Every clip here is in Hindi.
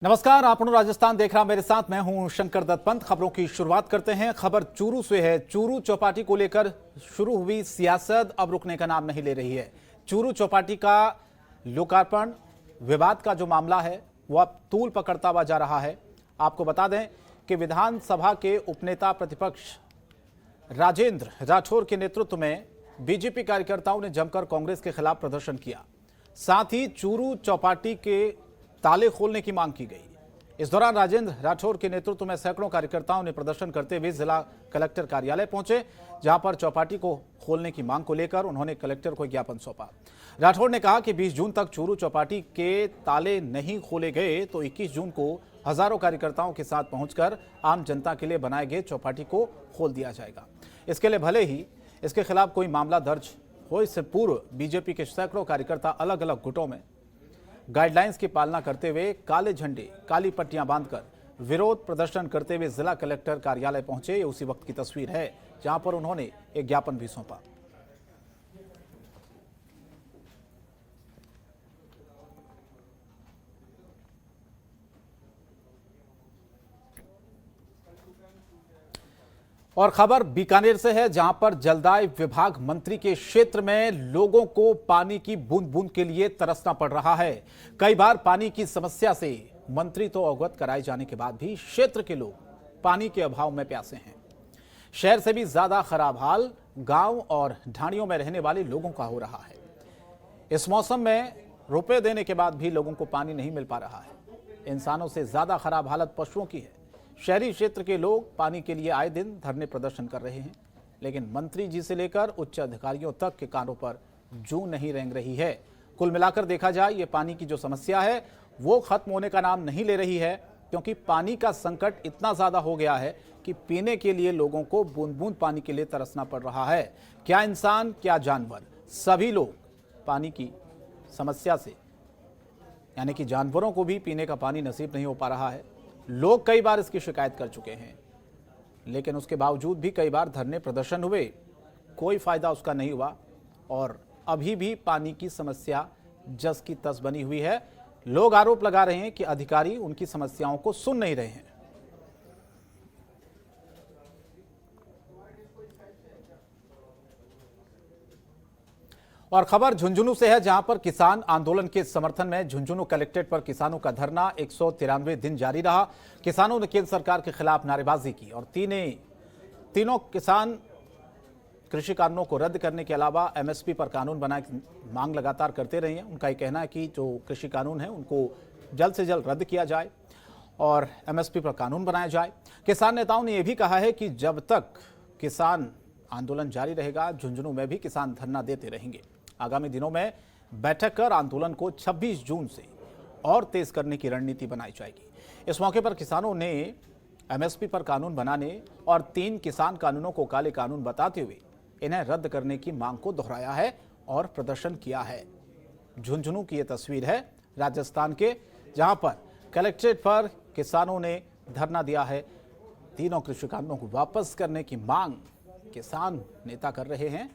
नमस्कार, आप राजस्थान देख रहा मेरे साथ मैं हूं शंकर दत्त पंत। खबरों की शुरुआत करते हैं। खबर चूरू से है। चूरू चौपाटी को लेकर शुरू हुई सियासत अब रुकने का नाम नहीं ले रही है। चूरू चौपाटी का लोकार्पण विवाद का जो मामला है वो अब तूल पकड़ता हुआ जा रहा है। आपको बता दें कि विधानसभा के उपनेता प्रतिपक्ष राजेंद्र राठौर के नेतृत्व में बीजेपी कार्यकर्ताओं ने जमकर कांग्रेस के खिलाफ प्रदर्शन किया। साथ ही चूरू चौपाटी के ताले खोलने की मांग की गई। इस दौरान राजेंद्र राठौर के नेतृत्व में सैकड़ों कार्यकर्ताओं ने प्रदर्शन करते हुए जिला कलेक्टर कार्यालय पहुंचे, जहां पर चौपाटी को खोलने की मांग को लेकर उन्होंने कलेक्टर को ज्ञापन सौंपा। राठौर ने कहा कि 20 जून तक चूरू चौपाटी के ताले नहीं खोले गए तो 21 जून को हजारों कार्यकर्ताओं के साथ पहुंचकर आम जनता के लिए बनाए गए चौपाटी को खोल दिया जाएगा। इसके लिए भले ही इसके खिलाफ कोई मामला दर्ज हो, इससे पूर्व बीजेपी के सैकड़ों कार्यकर्ता अलग अलग गुटों में गाइडलाइंस की पालना करते हुए काले झंडे काली पट्टियां बांधकर विरोध प्रदर्शन करते हुए जिला कलेक्टर कार्यालय पहुंचे। ये उसी वक्त की तस्वीर है जहां पर उन्होंने एक ज्ञापन भी सौंपा। और खबर बीकानेर से है, जहां पर जलदाय विभाग मंत्री के क्षेत्र में लोगों को पानी की बूंद बूंद के लिए तरसना पड़ रहा है। कई बार पानी की समस्या से मंत्री तो अवगत कराए जाने के बाद भी क्षेत्र के लोग पानी के अभाव में प्यासे हैं। शहर से भी ज्यादा खराब हाल गांव और ढाणियों में रहने वाले लोगों का हो रहा है। इस मौसम में रुपए देने के बाद भी लोगों को पानी नहीं मिल पा रहा है। इंसानों से ज्यादा खराब हालत पशुओं की है। शहरी क्षेत्र के लोग पानी के लिए आए दिन धरने प्रदर्शन कर रहे हैं, लेकिन मंत्री जी से लेकर उच्च अधिकारियों तक के कानों पर जूं नहीं रेंग रही है। कुल मिलाकर देखा जाए ये पानी की जो समस्या है वो खत्म होने का नाम नहीं ले रही है, क्योंकि पानी का संकट इतना ज्यादा हो गया है कि पीने के लिए लोगों को बूंद बूंद पानी के लिए तरसना पड़ रहा है। क्या इंसान क्या जानवर, सभी लोग पानी की समस्या से, यानी कि जानवरों को भी पीने का पानी नसीब नहीं हो पा रहा है। लोग कई बार इसकी शिकायत कर चुके हैं, लेकिन उसके बावजूद भी कई बार धरने प्रदर्शन हुए, कोई फायदा उसका नहीं हुआ और अभी भी पानी की समस्या जस की तस बनी हुई है। लोग आरोप लगा रहे हैं कि अधिकारी उनकी समस्याओं को सुन नहीं रहे हैं। और खबर झुंझुनू से है, जहां पर किसान आंदोलन के समर्थन में झुंझुनू कलेक्ट्रेट पर किसानों का धरना 193 दिन जारी रहा। किसानों ने केंद्र सरकार के खिलाफ नारेबाजी की और तीनों किसान कृषि कानूनों को रद्द करने के अलावा एमएसपी पर कानून बनाने की मांग लगातार करते रहे हैं। उनका ये कहना है कि जो कृषि कानून है उनको जल्द से जल्द रद्द किया जाए और एमएसपी पर कानून बनाया जाए। किसान नेताओं ने यह भी कहा है कि जब तक किसान आंदोलन जारी रहेगा, झुंझुनू में भी किसान धरना देते रहेंगे। आगामी दिनों में बैठक कर आंदोलन को 26 जून से और तेज करने की रणनीति बनाई जाएगी। इस मौके पर किसानों ने एमएसपी पर कानून बनाने और 3 किसान कानूनों को काले कानून बताते हुए इन्हें रद्द करने की मांग को दोहराया है और प्रदर्शन किया है। झुंझुनू की यह तस्वीर है राजस्थान के, जहां पर कलेक्ट्रेट पर किसानों ने धरना दिया है। तीनों कृषि कानूनों को वापस करने की मांग किसान नेता कर रहे हैं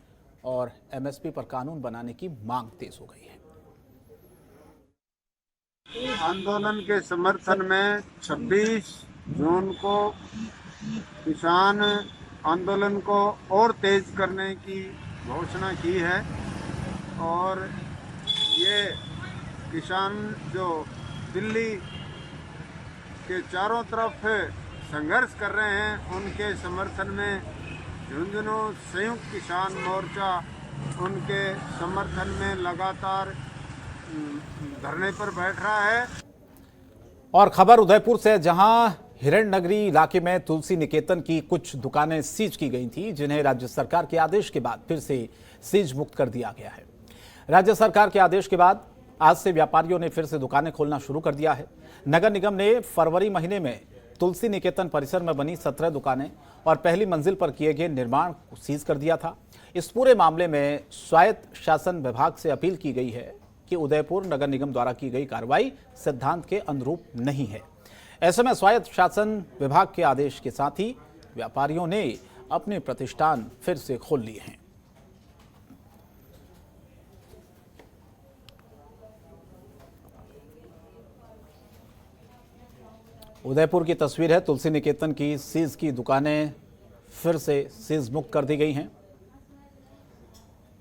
और एमएसपी पर कानून बनाने की मांग तेज हो गई है। आंदोलन के समर्थन में 26 जून को किसान आंदोलन को और तेज करने की घोषणा की है और ये किसान जो दिल्ली के चारों तरफ संघर्ष कर रहे हैं उनके समर्थन में झुंझुनू संयुक्त किसान मोर्चा उनके समर्थन में लगातार धरने पर बैठ रहा है। और खबर उदयपुर से, जहां हिरण नगरी इलाके में तुलसी निकेतन की कुछ दुकानें सीज की गई थी, जिन्हें राज्य सरकार के आदेश के बाद फिर से सीज मुक्त कर दिया गया है। राज्य सरकार के आदेश के बाद आज से व्यापारियों ने फिर से दुकानें खोलना शुरू कर दिया है। नगर निगम ने फरवरी महीने में तुलसी निकेतन परिसर में बनी 17 दुकानें और पहली मंजिल पर किए गए निर्माण को सीज कर दिया था। इस पूरे मामले में स्वायत्त शासन विभाग से अपील की गई है कि उदयपुर नगर निगम द्वारा की गई कार्रवाई सिद्धांत के अनुरूप नहीं है। ऐसे में स्वायत्त शासन विभाग के आदेश के साथ ही व्यापारियों ने अपने प्रतिष्ठान फिर से खोल लिए हैं। उदयपुर की तस्वीर है। तुलसी निकेतन की सीज की दुकानें फिर से सीज मुक्त कर दी गई हैं।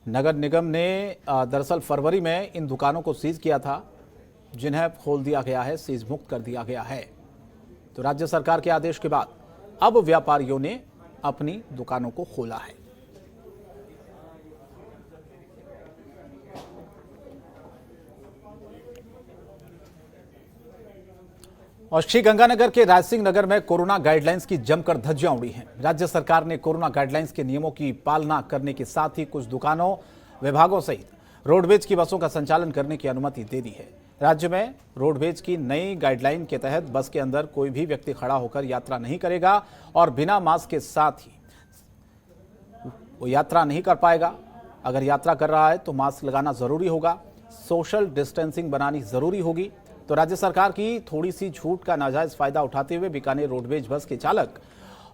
नगर निगम ने दरअसल फरवरी में इन दुकानों को सीज किया था, जिन्हें खोल दिया गया है, सीज मुक्त कर दिया गया है। तो राज्य सरकार के आदेश के बाद अब व्यापारियों ने अपनी दुकानों को खोला है। और श्रीगंगानगर के राजसिंह नगर में कोरोना गाइडलाइंस की जमकर धज्जियां उड़ी हैं। राज्य सरकार ने कोरोना गाइडलाइंस के नियमों की पालना करने के साथ ही कुछ दुकानों, विभागों सहित रोडवेज की बसों का संचालन करने की अनुमति दे दी है। राज्य में रोडवेज की नई गाइडलाइन के तहत बस के अंदर कोई भी व्यक्ति खड़ा होकर यात्रा नहीं करेगा और बिना मास्क के साथ ही वो यात्रा नहीं कर पाएगा। अगर यात्रा कर रहा है तो मास्क लगाना जरूरी होगा, सोशल डिस्टेंसिंग बनानी जरूरी होगी। तो राज्य सरकार की थोड़ी सी छूट का नाजायज फायदा उठाते हुए बीकानेर रोडवेज बस के चालक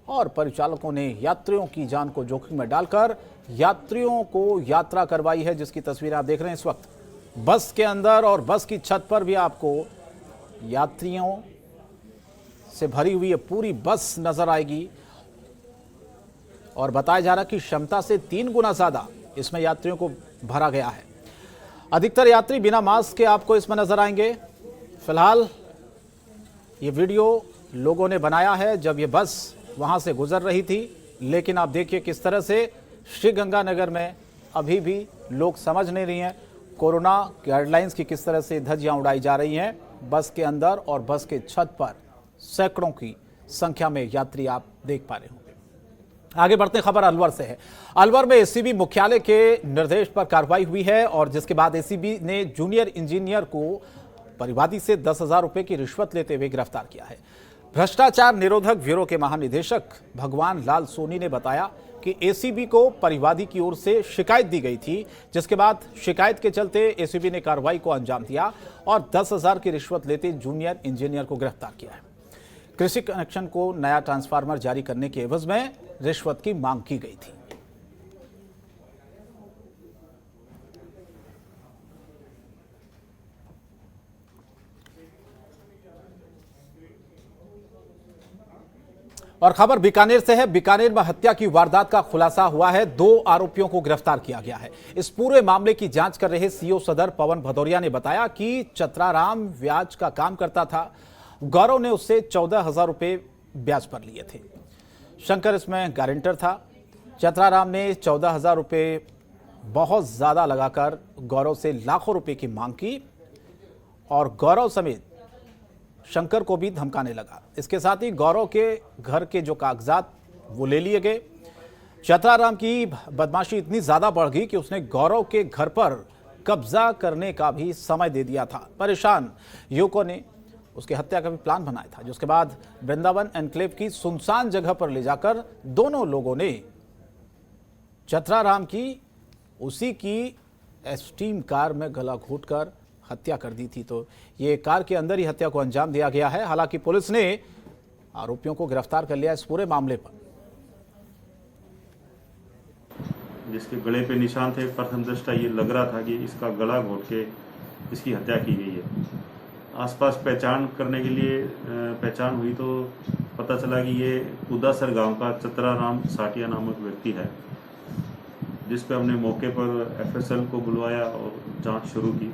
और परिचालकों ने यात्रियों की जान को जोखिम में डालकर यात्रियों को यात्रा करवाई है, जिसकी तस्वीर आप देख रहे हैं इस वक्त। बस के अंदर और बस की छत पर भी आपको यात्रियों से भरी हुई ये पूरी बस नजर आएगी और बताया जा रहा कि क्षमता से 3 गुना ज्यादा इसमें यात्रियों को भरा गया है। अधिकतर यात्री बिना मास्क के आपको इसमें नजर आएंगे। फिलहाल ये वीडियो लोगों ने बनाया है जब ये बस वहां से गुजर रही थी, लेकिन आप देखिए किस तरह से श्रीगंगानगर में अभी भी लोग समझ नहीं रही हैं। कोरोना गाइडलाइंस की किस तरह से धज्जियां उड़ाई जा रही हैं। बस के अंदर और बस के छत पर सैकड़ों की संख्या में यात्री आप देख पा रहे होंगे। आगे बढ़ते खबर अलवर से है। अलवर में एसीबी मुख्यालय के निर्देश पर कार्रवाई हुई है और जिसके बाद एसीबी ने जूनियर इंजीनियर को परिवादी से 10,000 रुपए की रिश्वत लेते हुए गिरफ्तार किया है। भ्रष्टाचार निरोधक ब्यूरो के महानिदेशक भगवान लाल सोनी ने बताया कि एसीबी को परिवादी की ओर से शिकायत दी गई थी, जिसके बाद शिकायत के चलते एसीबी ने कार्रवाई को अंजाम दिया और 10,000 की रिश्वत लेते जूनियर इंजीनियर को गिरफ्तार किया है। कृषि कनेक्शन को नया ट्रांसफार्मर जारी करने के एवज में रिश्वत की मांग की गई थी। और खबर बीकानेर से है। बीकानेर में हत्या की वारदात का खुलासा हुआ है। 2 आरोपियों को गिरफ्तार किया गया है। इस पूरे मामले की जांच कर रहे सीओ सदर पवन भदौरिया ने बताया कि चतराराम ब्याज का काम करता था। गौरव ने उससे 14,000 रुपए ब्याज पर लिए थे। शंकर इसमें गारंटर था। चतराराम ने 14,000 रुपए बहुत ज्यादा लगाकर गौरव से लाखों रुपए की मांग की और गौरव समेत शंकर को भी धमकाने लगा। इसके साथ ही गौरव के घर के जो कागजात वो ले लिए गए। चतराराम की बदमाशी इतनी ज्यादा बढ़ गई कि उसने गौरव के घर पर कब्जा करने का भी समय दे दिया था। परेशान युवकों ने उसकी हत्या का भी प्लान बनाया था, जिसके बाद वृंदावन एनक्लेव की सुनसान जगह पर ले जाकर दोनों लोगों ने चतराराम की उसी की एस्टीम कार में गला घोंटकर हत्या कर दी थी। तो ये कार के अंदर ही हत्या को अंजाम दिया गया है। हालांकि पुलिस ने आरोपियों को गिरफ्तार कर लिया इस पूरे मामले पर। जिसके गले पे निशान थे, प्रथम दृष्टया ये लग रहा था कि इसका गला घोंट के इसकी हत्या की गई है। आसपास पहचान करने के लिए पहचान हुई तो पता चला कि ये उदासर गांव का चतराराम साटिया नामक व्यक्ति है, जिस पे हमने मौके पर एफएसएल को बुलवाया और जांच शुरू की।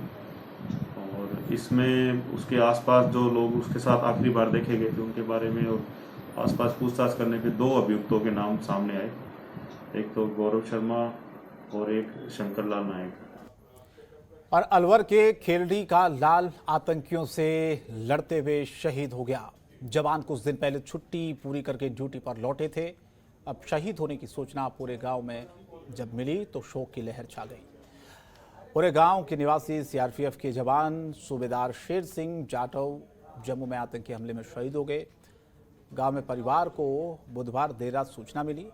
और इसमें उसके आसपास जो लोग उसके साथ आखिरी बार देखे गए थे उनके बारे में और आसपास पूछताछ करने पे 2 अभियुक्तों के नाम सामने आए। एक तो गौरव शर्मा और एक शंकर लाल नायक। और अलवर के खेलडी का लाल आतंकियों से लड़ते हुए शहीद हो गया। जवान कुछ दिन पहले छुट्टी पूरी करके ड्यूटी पर लौटे थे। अब शहीद होने की सूचना पूरे गांव में जब मिली तो शोक की लहर छा गई। पूरे गांव के निवासी सीआरपीएफ के जवान सूबेदार शेर सिंह जाटव जम्मू में आतंकी हमले में शहीद हो गए। गांव में परिवार को बुधवार देर रात सूचना मिली।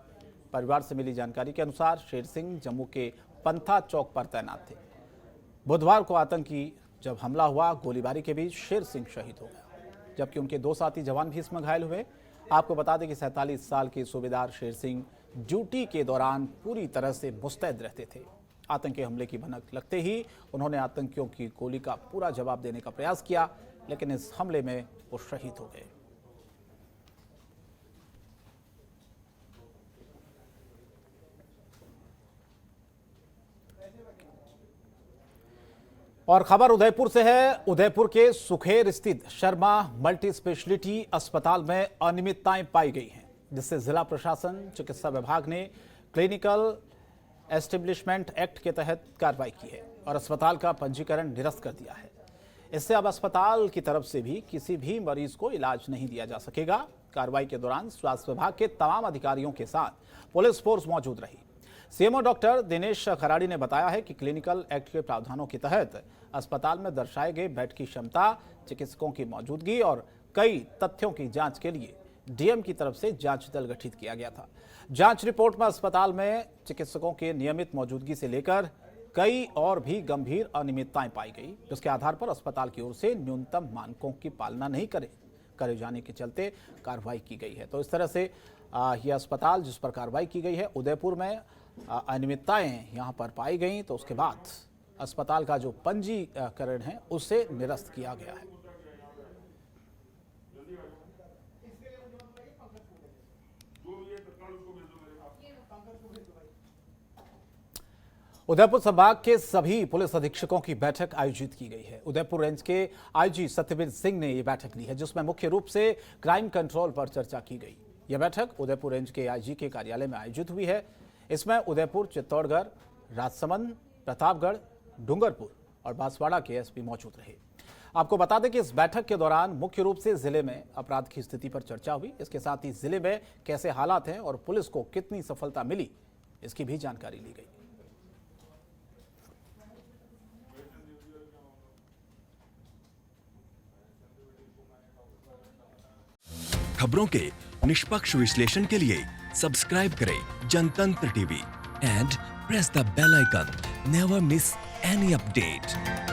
परिवार से मिली जानकारी के अनुसार शेर सिंह जम्मू के पंथा चौक पर तैनात थे। बुधवार को आतंकी जब हमला हुआ, गोलीबारी के बीच शेर सिंह शहीद हो गया, जबकि उनके 2 साथी जवान भी इसमें घायल हुए। आपको बता दें कि 47 साल के सूबेदार शेर सिंह ड्यूटी के दौरान पूरी तरह से मुस्तैद रहते थे। आतंकी हमले की भनक लगते ही उन्होंने आतंकियों की गोली का पूरा जवाब देने का प्रयास किया, लेकिन इस हमले में वो शहीद हो गए। और खबर उदयपुर से है। उदयपुर के सुखेर स्थित शर्मा मल्टी स्पेशलिटी अस्पताल में अनियमितताएं पाई गई हैं, जिससे जिला प्रशासन चिकित्सा विभाग ने क्लिनिकल एस्टेब्लिशमेंट एक्ट के तहत कार्रवाई की है और अस्पताल का पंजीकरण निरस्त कर दिया है। इससे अब अस्पताल की तरफ से भी किसी भी मरीज को इलाज नहीं दिया जा सकेगा। कार्रवाई के दौरान स्वास्थ्य विभाग के तमाम अधिकारियों के साथ पुलिस फोर्स मौजूद रही। सीएमओ डॉक्टर दिनेश खराड़ी ने बताया है कि क्लिनिकल एक्ट के प्रावधानों के तहत अस्पताल में दर्शाए गए बेड की क्षमता, चिकित्सकों की मौजूदगी और कई तथ्यों की जांच के लिए डीएम की तरफ से जांच दल गठित किया गया था। जांच रिपोर्ट में अस्पताल में चिकित्सकों की नियमित मौजूदगी से लेकर कई और भी गंभीर अनियमितताएं पाई गई, जिसके आधार पर अस्पताल की ओर से न्यूनतम मानकों की पालना नहीं करे जाने के चलते कार्रवाई की गई है। तो इस तरह से यह अस्पताल जिस पर कार्रवाई की गई है, उदयपुर में अनियमितताएं यहां पर पाई गई, तो उसके बाद अस्पताल का जो पंजीकरण है उसे निरस्त किया गया है। उदयपुर संभाग के सभी पुलिस अधीक्षकों की बैठक आयोजित की गई है। उदयपुर रेंज के आईजी सत्यवीर सिंह ने यह बैठक ली है, जिसमें मुख्य रूप से क्राइम कंट्रोल पर चर्चा की गई। यह बैठक उदयपुर रेंज के आईजी के कार्यालय में आयोजित हुई है। इसमें उदयपुर, चित्तौड़गढ़, राजसमंद, प्रतापगढ़, डूंगरपुर और बांसवाड़ा के एसपी मौजूद रहे। आपको बता दें कि इस बैठक के दौरान मुख्य रूप से जिले में अपराध की स्थिति पर चर्चा हुई। इसके साथ ही जिले में कैसे हालात हैं और पुलिस को कितनी सफलता मिली, इसकी भी जानकारी ली गई। खबरों के निष्पक्ष विश्लेषण के लिए सब्सक्राइब करें Jantantra TV and press the bell icon. Never miss any update.